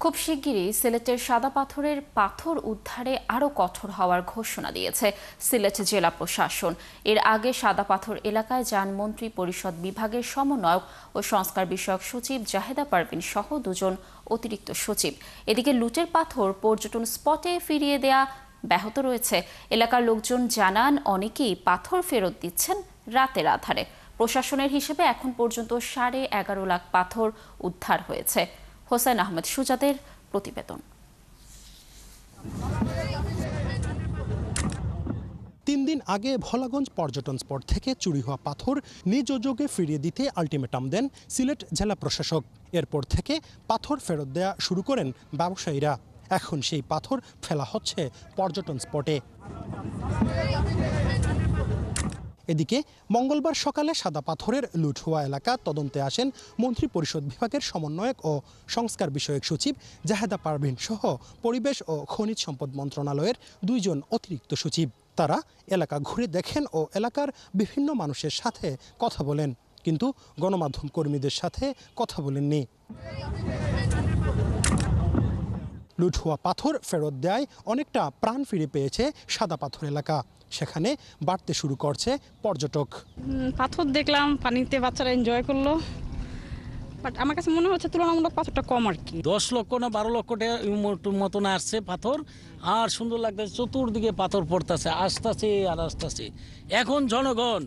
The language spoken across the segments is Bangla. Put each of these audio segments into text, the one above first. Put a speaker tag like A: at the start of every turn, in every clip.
A: খুব শিগগিরই সিলেটের সাদা পাথরের পাথর উদ্ধারে আরও কঠোর হওয়ার ঘোষণা দিয়েছে সিলেট জেলা প্রশাসন। এর আগে সাদা পাথর এলাকায় যান মন্ত্রী পরিষদ বিভাগের সমন্বয়ক ও সংস্কার বিষয়ক সচিব জাহেদা পারভিন সহ দুজন অতিরিক্ত সচিব। এদিকে লুটের পাথর পর্যটন স্পটে ফিরিয়ে দেয়া ব্যাহত রয়েছে। এলাকার লোকজন জানান, অনেকেই পাথর ফেরত দিচ্ছেন রাতের আধারে। প্রশাসনের হিসেবে এখন পর্যন্ত 11.5 লাখ পাথর উদ্ধার হয়েছে। হোসেন আহমেদ সুজাদের প্রতিবেদন।
B: 3 দিন আগে ভোলাগঞ্জ পর্যটন স্পট থেকে চুরি হওয়া পাথর নিজ উদ্যোগে ফিরিয়ে দিতে আলটিমেটাম দেন সিলেট জেলা প্রশাসক। এরপর থেকে পাথর ফেরত দেয়া শুরু করেন ব্যবসায়ীরা। এখন সেই পাথর ফেলা হচ্ছে পর্যটন স্পটে। এদিকে মঙ্গলবার সকালে সাদা পাথরের লুট হওয়া এলাকা তদন্তে আসেন মন্ত্রী পরিষদ বিভাগের সমন্বয়ক ও সংস্কার বিষয়ক সচিব জাহেদা পারভিন সহ পরিবেশ ও খনিজ সম্পদ মন্ত্রণালয়ের 2 জন অতিরিক্ত সচিব। তারা এলাকা ঘুরে দেখেন ও এলাকার বিভিন্ন মানুষের সাথে কথা বলেন, কিন্তু গণমাধ্যম কর্মীদের সাথে কথা বলেননি। লুট হওয়া পাথর ফেরত দেয় অনেকটা প্রাণ ফিরে পেয়েছে সাদা পাথর এলাকা। সেখানে বাড়তে শুরু করছে পর্যটক।
C: পাথর দেখলাম, পানিতে বাচ্চারা এনজয় করলো, বাট আমার কাছে মনে হচ্ছে তুলনামূলক পাথরটা কম আর কি।
D: 10 লক্ষ না 12 লক্ষ টাকা মতন আসছে পাথর, আর সুন্দর লাগতেছে। চতুর্দিকে পাথর পড়তেছে, আসতেছে আর আসতেছে। এখন জনগণ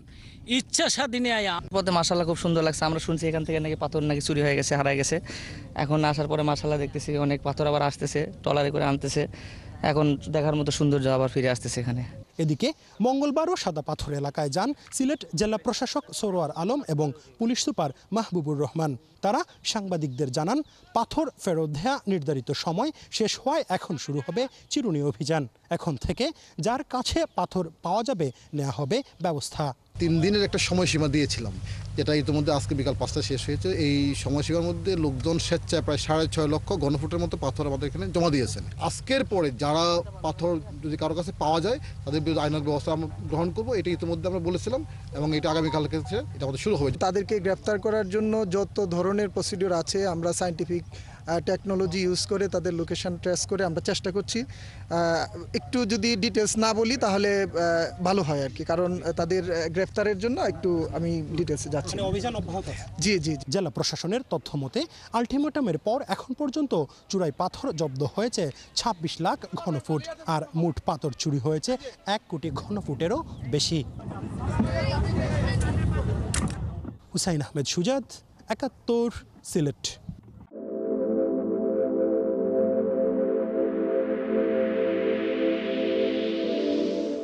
D: ইচ্ছা স্বাধীনে আয়া
E: পথে মাশাআল্লাহ খুব সুন্দর লাগছে। আমরা শুনছি এখান থেকে নাকি পাথর নাকি চুরি হয়ে গেছে, হারায় গেছে। এখন আসার পরে মাশাআল্লাহ দেখতেছি অনেক পাথর আবার আসতেছে, ট্রলারে করে আনতেছে। এখন দেখার মতো সৌন্দর্য আবার ফিরে আসতেছে এখানে।
B: এদিকে মঙ্গলবারও সাদা পাথর এলাকায় যান সিলেট জেলা প্রশাসক সরোয়ার আলম এবং পুলিশ সুপার মাহবুবুর রহমান। তারা সাংবাদিকদের জানান, পাথর ফেরত দেয়া নির্ধারিত সময় শেষ হওয়ায় এখন শুরু হবে চিরুনি অভিযান। এখন থেকে যার কাছে পাথর পাওয়া যাবে নেওয়া হবে ব্যবস্থা।
F: 3 দিনের একটা সময়সীমা দিয়েছিলাম, যেটা ইতিমধ্যে আজকে বিকাল 5টায় শেষ হয়েছে। এই সময়সীমার মধ্যে লোকজন স্বেচ্ছায় প্রায় 6.5 লক্ষ ঘনফুটের মতো পাথর আমাদের এখানে জমা দিয়েছেন। আজকের পরে যারা পাথর যদি কারো কাছে পাওয়া যায় তাদের বিরুদ্ধে আইনানুগ ব্যবস্থা আমরা গ্রহণ করবো, এটা ইতিমধ্যে আমরা বলেছিলাম এবং এটা আগামীকাল থেকে এটা আমাদের শুরু হবে।
G: তাদেরকে গ্রেফতার করার জন্য যত ধরনের প্রসিডিউর আছে আমরা সায়েন্টিফিক টেকনোলজি ইউজ করে তাদের লোকেশন ট্রেস করে আমরা চেষ্টা করছি। একটু যদি ডিটেলস না বলি তাহলে ভালো হয় আর কি, কারণ তাদের গ্রেফতারের জন্য একটু আমি ডিটেলসে যাচ্ছি।
B: অভিযান অব্যাহত।
G: জি জি।
B: জেলা প্রশাসনের তথ্য মতে আলটিমেটামের পর এখন পর্যন্ত চুরাই পাথর জব্দ হয়েছে 26 লাখ ঘনফুট, আর মোট পাথর চুরি হয়েছে 1 কোটি ঘনফুটেরও বেশি। হুসাইন আহমেদ সুজাদ, 71 সিলেট।